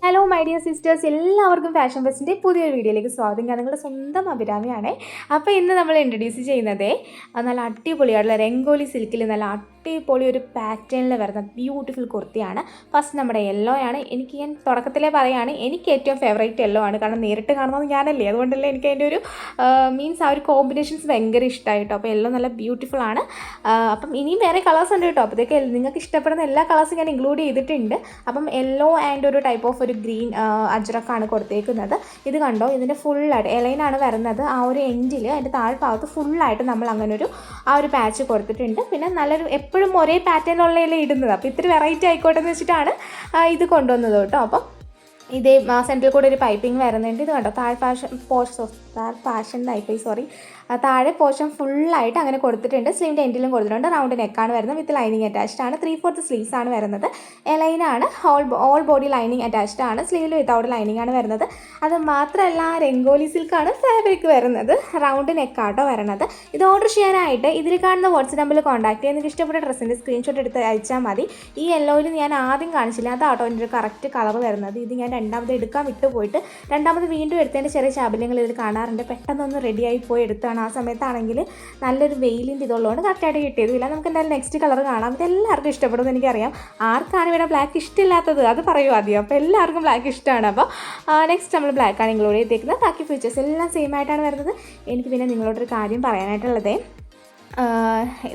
Hello my dear sisters, എല്ലാവർക്കും fashion ഫെസ്റ്റിൻ്റെ പുതിയൊരു വീഡിയോയിലേക്ക് സ്വാഗതം. ഞാൻ നിങ്ങളുടെ സ്വന്തം അഭിരാമിയാണ്. അപ്പോൾ ഇന്ന് നമ്മൾ ഇൻട്രൊഡ്യൂസ് ചെയ്യുന്നത് നല്ല അടിപൊളിയായിട്ടുള്ള രംഗോലി സിൽക്കിൽ നല്ല അടിപൊളി ഒരു പാറ്റേണിൽ വരുന്ന ബ്യൂട്ടിഫുൾ കുർത്തിയാണ്. ഫസ്റ്റ് നമ്മുടെ യെല്ലോ ആണ്. ഞാൻ തുടക്കത്തിലേ പറയുകയാണ്, എനിക്ക് ഏറ്റവും ഫേവറേറ്റ് യെല്ലോ ആണ്. കാരണം നേരിട്ട് കാണുന്നത് ഞാനല്ലേ, അതുകൊണ്ടല്ലേ എനിക്ക് അതിൻ്റെ ഒരു മീൻസ് ആ ഒരു കോമ്പിനേഷൻസ് ഭയങ്കര ഇഷ്ടമായിട്ടോ. അപ്പോൾ യെല്ലോ നല്ല ബ്യൂട്ടിഫുൾ ആണ്. അപ്പം ഇനിയും വേറെ കളേഴ്സ് ഉണ്ട് കേട്ടോ. അപ്പോഴത്തേക്ക് നിങ്ങൾക്ക് ഇഷ്ടപ്പെടുന്ന എല്ലാ കളേഴ്സും ഞാൻ ഇൻക്ലൂഡ് ചെയ്തിട്ടുണ്ട്. അപ്പം യെല്ലോ ആൻഡ് ഒരു ടൈപ്പ് ഓഫ് ഒരു ഗ്രീൻ അജ്രക്കാണ് കൊടുത്തേക്കുന്നത്. ഇത് കണ്ടോ, ഇതിൻ്റെ ഫുള്ളായിട്ട് എലൈനാണ് വരുന്നത്. ആ ഒരു എൻഡിൽ അതിൻ്റെ താഴ്ഭാഗത്ത് ഫുള്ളായിട്ട് നമ്മൾ അങ്ങനെ ഒരു ആ ഒരു പാച്ച് കൊടുത്തിട്ടുണ്ട്. പിന്നെ നല്ലൊരു എപ്പോഴും ഒരേ പാറ്റേണിലുള്ള ഇടുന്നത്, അപ്പോൾ ഇത്തിരി വെറൈറ്റി ആയിക്കോട്ടെ എന്ന് വെച്ചിട്ടാണ് ഇത് കൊണ്ടുവന്നത് കേട്ടോ. അപ്പം ഇതേ സെൻറ്ററിൽ കൂടെ ഒരു പൈപ്പിംഗ് വരുന്നുണ്ട്. ഇത് കണ്ടോ, താഴെ പോർഷൻ ഫുള്ളായിട്ട് അങ്ങനെ കൊടുത്തിട്ടുണ്ട്. സ്ലീവിൻ്റെ എൻഡിലും കൊടുത്തിട്ടുണ്ട്. റൗണ്ട് നെക്കാണ് വരുന്നത്. വിത്ത് ലൈനിങ് അറ്റാച്ച്ഡ് ആണ്. 3/4 സ്ലീവ്സ് ആണ് വരുന്നത്. എലൈനാണ്. ഓൾ ബോഡി ലൈനിങ് അറ്റാച്ച്ഡ് ആണ്. സ്ലീവിൽ വിത്തൗട്ട് ലൈനിങ് ആണ് വരുന്നത്. അത് മാത്രമല്ല രംഗോലി സിൽക്കാണ് ഫാബ്രിക് വരുന്നത്. റൗണ്ട് നെക്കാട്ടോ വരുന്നത്. ഇത് ഓർഡർ ചെയ്യാനായിട്ട് ഇതിൽ കാണുന്ന വാട്സ്ആപ്പ് നമ്പറിൽ കോൺടാക്ട് ചെയ്യുക. നിങ്ങൾക്ക് ഇഷ്ടപ്പെട്ട ഡ്രസ്സിൻ്റെ സ്ക്രീൻഷോട്ട് എടുത്ത് അയച്ചാൽ മതി. ഈ യെല്ലോയിൽ ഞാൻ ആദ്യം കാണിച്ചില്ല, അതാട്ടോ എൻ്റെ ഒരു കറക്റ്റ് കളർ വരുന്നത്. ഇത് ഞാൻ രണ്ടാമത് എടുക്കാൻ വിട്ടുപോയിട്ട് രണ്ടാമത് വീണ്ടും എടുത്തതിൻ്റെ ചെറിയ ചാബല്യങ്ങൾ ഇതിൽ കാണാറുണ്ട്. പെട്ടെന്നൊന്ന് റെഡിയായി പോയി എടുത്താണ്. ആ സമയത്താണെങ്കിൽ നല്ലൊരു വെയിലിൻ്റെ ഇതുള്ളതുകൊണ്ട് കറക്റ്റായിട്ട് കിട്ടിയതുമില്ല. നമുക്ക് എന്തായാലും നെക്സ്റ്റ് കളർ കാണാം. ഇത് എല്ലാവർക്കും ഇഷ്ടപ്പെടുമെന്ന് എനിക്കറിയാം. ആർക്കാണ് ഇവിടെ ബ്ലാക്ക് ഇഷ്ടമില്ലാത്തത് അത് പറയൂ ആദ്യം. അപ്പോൾ എല്ലാവർക്കും ബ്ലാക്ക് ഇഷ്ടമാണ്. അപ്പോൾ നെക്സ്റ്റ് നമ്മൾ ബ്ലാക്കാണ് ഇൻക്ലൂഡ് ചെയ്തേക്കുന്നത്. ബാക്കി ഫീച്ചേഴ്സ് എല്ലാം സെയിം ആയിട്ടാണ് വരുന്നത്. എനിക്ക് പിന്നെ നിങ്ങളോടൊരു കാര്യം പറയാനായിട്ടുള്ളത്,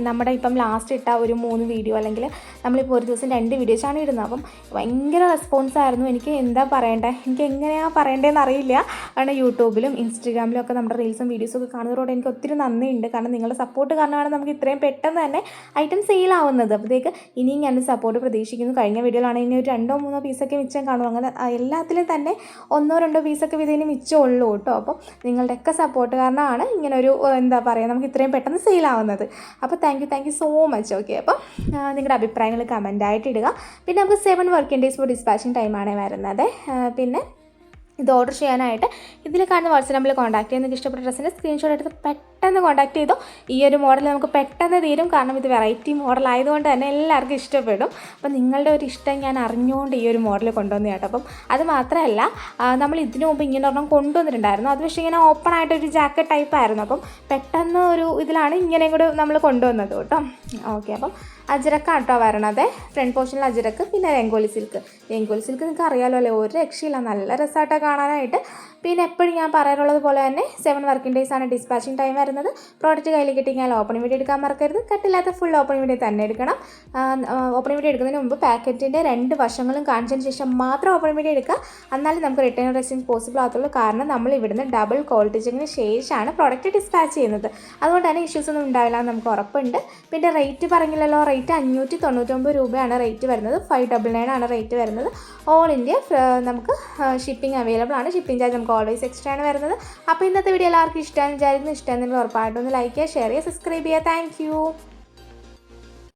നമ്മുടെ ഇപ്പം ലാസ്റ്റ് ഇട്ട ഒരു 3 വീഡിയോ അല്ലെങ്കിൽ നമ്മളിപ്പോൾ ഒരു ദിവസം 2 വീഡിയോസാണ് ഇടുന്നത്. അപ്പം ഭയങ്കര റെസ്പോൺസായിരുന്നു. എനിക്ക് എന്താ പറയേണ്ടത്, എനിക്ക് എങ്ങനെയാണ് പറയേണ്ടതെന്ന് അറിയില്ല. കാരണം യൂട്യൂബിലും ഇൻസ്റ്റഗ്രാമിലും ഒക്കെ നമ്മുടെ റീൽസും വീഡിയോസൊക്കെ കാണുന്നതോടെ എനിക്ക് ഒത്തിരി നന്ദിയുണ്ട്. കാരണം നിങ്ങളുടെ സപ്പോർട്ട് കാരണമാണ് നമുക്ക് ഇത്രയും പെട്ടെന്ന് തന്നെ ഐറ്റം സെയിലാവുന്നത്. അപ്പോഴത്തേക്ക് ഇനിയും ഞാൻ സപ്പോർട്ട് പ്രതീക്ഷിക്കുന്നു. കഴിഞ്ഞ വീഡിയോയിലാണെങ്കിൽ ഇനി ഒരു 2-3 പീസൊക്കെ മിച്ചം കാണും. അങ്ങനെ എല്ലാത്തിലും തന്നെ 1-2 പീസൊക്കെ ഇതിന് മിച്ചമുള്ളൂ കേട്ടോ. അപ്പം നിങ്ങളുടെയൊക്കെ സപ്പോർട്ട് കാരണമാണ് ഇങ്ങനൊരു എന്താ പറയുക നമുക്ക് ഇത്രയും പെട്ടെന്ന് സെയിലാവുന്നത്. അപ്പോൾ thank you so much. Okay, അപ്പം നിങ്ങളുടെ അഭിപ്രായങ്ങൾ കമൻ്റായിട്ട് ഇടുക. പിന്നെ നമുക്ക് 7 വർക്കിംഗ് ഡേയ്സ് ഫോർ ഡിസ്പാച്ചിങ് ടൈമാണ് വരുന്നത്. പിന്നെ ഇത് ഓർഡർ ചെയ്യാനായിട്ട് ഇതിൽ കാണുന്ന വാട്സ്ആപ്പ് നമ്പറിൽ കോൺടാക്ട് ചെയ്യുക. നിങ്ങൾക്ക് ഇഷ്ടപ്പെട്ട ഡ്രസ്സിൻ്റെ സ്ക്രീൻഷോട്ട് എടുത്ത് പെട്ടെന്ന് കോൺടാക്ട് ചെയ്തോ. ഈ ഒരു മോഡൽ നമുക്ക് പെട്ടെന്ന് തീരും. കാരണം ഇത് വെറൈറ്റി മോഡൽ ആയതുകൊണ്ട് തന്നെ എല്ലാവർക്കും ഇഷ്ടപ്പെടും. അപ്പം നിങ്ങളുടെ ഒരു ഇഷ്ടം ഞാൻ അറിഞ്ഞുകൊണ്ട് ഈ ഒരു മോഡൽ കൊണ്ടുവന്നു കേട്ടോ. അപ്പം അത് മാത്രമല്ല, നമ്മൾ ഇതിനു മുമ്പ് ഇങ്ങനെ ഒരെണ്ണം കൊണ്ടുവന്നിട്ടുണ്ടായിരുന്നു. അത് പക്ഷേ ഇങ്ങനെ ഓപ്പൺ ആയിട്ടൊരു ജാക്കറ്റ് ടൈപ്പ് ആയിരുന്നു. അപ്പം പെട്ടെന്ന് ഒരു ഇതിലാണ് ഇങ്ങനെയും കൂടെ നമ്മൾ കൊണ്ടുവന്നത് കേട്ടോ. ഓക്കെ, അപ്പം അജ്രക്കാണ് കേട്ടോ വരണത്. ഫ്രണ്ട് പോർഷനിൽ അജ്രക്ക്, പിന്നെ രംഗോലി സിൽക്ക് നിങ്ങൾക്ക് അറിയാമല്ലോ അല്ലേ, ഒരു രക്ഷയില്ല, നല്ല രസമായിട്ടാണ് കാണാനായിട്ട്. പിന്നെ എപ്പോഴും ഞാൻ പറയാറുള്ളത് പോലെ തന്നെ 7 വർക്കിംഗ് ഡേയ്സ് ആണ് ഡിസ്പാച്ചിങ് ടൈം വരുന്നത്. പ്രോഡക്റ്റ് കയ്യിൽ കിട്ടിയാൽ ഓപ്പണിംഗ് വീഡിയോ എടുക്കാൻ മറക്കരുത്. കട്ടില്ലാത്ത ഫുൾ ഓപ്പണിംഗ് വീഡിയോ തന്നെ എടുക്കണം. ഓപ്പണിംഗ് വീഡിയോ എടുക്കുന്നതിന് മുമ്പ് പാക്കറ്റിൻ്റെ 2 വശങ്ങളും കാണിച്ചതിന് ശേഷം മാത്രം ഓപ്പണിംഗ് വീഡിയോ എടുക്കുക. എന്നാലും നമുക്ക് റിട്ടേൺ എക്സ്ചേഞ്ച് പോസിബിൾ ആകത്തുള്ളൂ. കാരണം നമ്മൾ ഇവിടുന്ന് ഡബിൾ ക്വാളിറ്റി ചെക്കിന് ശേഷമാണ് പ്രോഡക്റ്റ് ഡിസ്പാച്ച് ചെയ്യുന്നത്. അതുകൊണ്ട് തന്നെ ഇഷ്യൂസ് ഒന്നും ഉണ്ടാവില്ല എന്ന് നമുക്ക് ഉറപ്പുണ്ട്. പിന്നെ റേറ്റ് പറഞ്ഞില്ലല്ലോ, റേറ്റ് 599 രൂപയാണ് റേറ്റ് വരുന്നത്. 599 ആണ് റേറ്റ് വരുന്നത്. ഓൾ ഇന്ത്യ നമുക്ക് ഷിപ്പിംഗ് അവൈലബിൾ ആണ്. ഷിപ്പിംഗ് ചാർജ് നമുക്ക് ഓൾവേസ് എക്സ്ട്രാ ആണ് വരുന്നത്. അപ്പോൾ ഇന്നത്തെ വീഡിയോ എല്ലാവർക്കും ഇഷ്ടമാണെന്ന് വിചാരിക്കുന്നു. ഇഷ്ടമെന്നുണ്ടെങ്കിൽ ഉറപ്പായിട്ടൊന്ന് ലൈക്ക് ചെയ്യുക, ഷെയർ ചെയ്യുക, സബ്സ്ക്രൈബ് ചെയ്യുക. Thank you.